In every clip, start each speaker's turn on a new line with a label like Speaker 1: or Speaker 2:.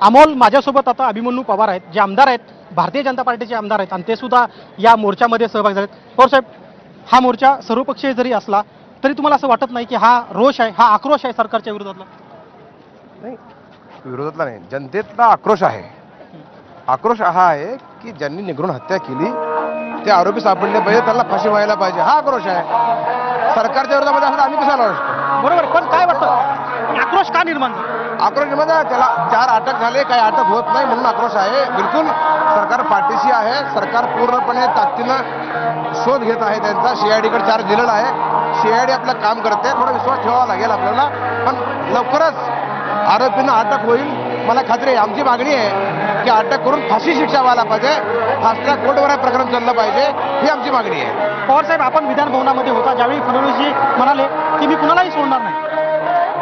Speaker 1: अमोल माझ्यासोबत आता अभिमन्यू पवार आहेत, जे आमदार आहेत, भारतीय जनता पार्टीचे आमदार आहेत आणि ते सुद्धा या मोर्चामध्ये सहभागी झालेत। पवार साहेब, हा मोर्चा सर्वपक्षीय जरी असला तरी तुम्हाला असं वाटत नाही की हा रोष आहे, हा आक्रोश आहे सरकारच्या विरोधातला?
Speaker 2: नाही, विरोधातला नाही, जनतेतला आक्रोश आहे। आक्रोश हा आहे की ज्यांनी निघून हत्या केली ते आरोपी सापडले पाहिजे, त्यांना फाशी व्हायला पाहिजे, हा आक्रोश आहे। सरकारच्या विरोधामध्ये असं आम्ही कशाला असतो?
Speaker 1: बरोबर, पण काय वाटतं आक्रोश का निर्माण झाला?
Speaker 2: आक्रोश म्हणजे त्याला 4 अटक झाले, काही अटक होत नाही म्हणून आक्रोश आहे। बिलकुल सरकार पाठीशी आहे, सरकार पूर्णपणे ताकदीनं शोध घेत आहे त्यांचा। सीआयडीकडे चार्ज दिलेला आहे, सीआयडी आपलं काम करते, थोडा विश्वास ठेवावा लागेल आपल्याला, पण लवकरच आरोपींना अटक होईल मला खात्री आहे। आमची मागणी आहे की अटक करून फाशी शिक्षा व्हायला पाहिजे, फास्ट ट्रॅक कोर्टवर हे प्रकरण चाललं पाहिजे, ही आमची मागणी आहे।
Speaker 1: पवार साहेब, आपण विधान भवनामध्ये होता ज्यावेळी फडणवीसजी म्हणाले की मी कुणालाही सोडणार नाही।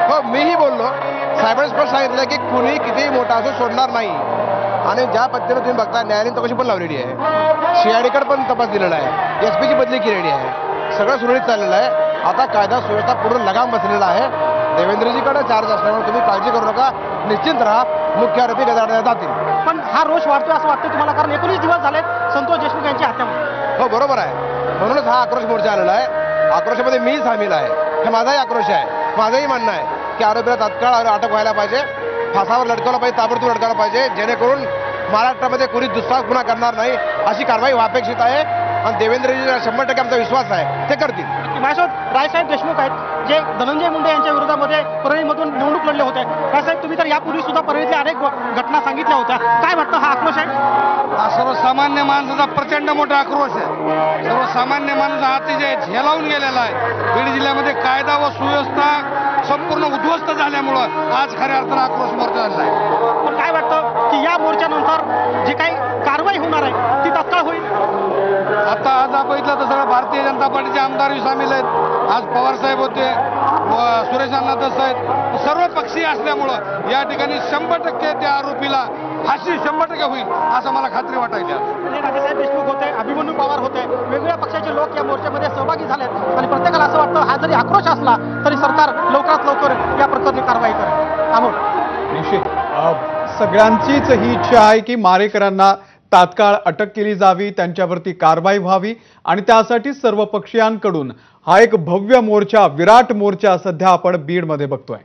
Speaker 2: हो, मीही बोललो, साहेबांनी स्पष्ट सांगितलं की कुणी कितीही मोठा असो सोडणार नाही। आणि ज्या पद्धतीने तुम्ही बघता न्यायालयीन चौकशी पण लावलेली आहे, सीआयडीकडे पण तपास दिलेला आहे, एसपीची बदली केलेली आहे, सगळं सुरळीत चाललेलं आहे। आता कायदा सुव्यवस्था पूर्ण लगाम बसलेला आहे। देवेंद्रजीकडे चार्ज असल्यामुळे तुम्ही काळजी करू नका, निश्चित राहा, मुख्य आरोपी गजाडण्यात जातील।
Speaker 1: पण हा रोष वाढतोय असं वाटतं तुम्हाला? कारण 19 दिवस झालेत संतोष देशमुख यांची हत्या।
Speaker 2: हो, बरोबर आहे, म्हणूनच हा आक्रोश मोर्चा आलेला आहे। आक्रोशामध्ये मी सामील आहे, हे माझाही आक्रोश आहे। माझंही म्हणणं आहे की आरोपीला तात्काळ अटक व्हायला पाहिजे, फासावर लटकवलं पाहिजे, ताबडतोब लटकवलं पाहिजे, जेणेकरून महाराष्ट्रामध्ये कोणी दुसरा गुन्हा करणार नाही अशी कारवाई अपेक्षित आहे। आणि देवेंद्रजींना 100% आमचा विश्वास आहे, ते करतील।
Speaker 1: माझ्यासोबत रायसाहेब देशमुख आहेत, जे धनंजय मुंडे यांच्या विरोधामध्ये परळीमधून निवडणूक लढले होते। रायसाहेब, तुम्ही तर यापूर्वी सुद्धा परळीतल्या अनेक घटना सांगितल्या होत्या, काय वाटतं हा आक्रोश आहे?
Speaker 3: हा सर्वसामान्य माणसाचा प्रचंड मोठा आक्रोश आहे। सर्वसामान्य माणूस अतिशय झेलावून गेलेला आहे। बीड जिल्ह्यामध्ये कायदा व सुव्यवस्था संपूर्ण उद्ध्वस्त झाल्यामुळं आज खऱ्या अर्थानं आक्रोश मोर्चा झाला आहे।
Speaker 1: पण काय वाटतं की या मोर्चानंतर जी काही कारवाई होणार आहे ती तात्काळ होईल?
Speaker 3: आता आज आपण बघितलं तर सगळं भारतीय जनता पार्टीचे आमदारही सामील आहेत। आज पवार साहेब होते, सुरेश अण्णा दस आहेत, सर्व पक्षीय असल्यामुळं या ठिकाणी 100% त्या आरोपीला फाशी 100% होईल असं मला खात्री वाटायची।
Speaker 1: राजेसाहेब देशमुख होते, अभिमन्यू पवार होते, वेगवेगळ्या पक्षाचे लोक या मोर्चामध्ये सहभागी झालेत आणि प्रत्येकाला असं वाटतं हा जरी आक्रोश असला तरी सरकार लवकरात लवकर या प्रकरणी कारवाई करेल। अमोल,
Speaker 4: निश्चित सगळ्यांचीच ही इच्छा आहे की मारेकरांना तात्काळ अटक केली जावी, त्यांच्यावरती कारवाई व्हावी आणि त्यासाठी सर्व पक्षीयांकडून हा एक भव्य मोर्चा, विराट मोर्चा सध्या आपण बीडमध्ये बघतोय।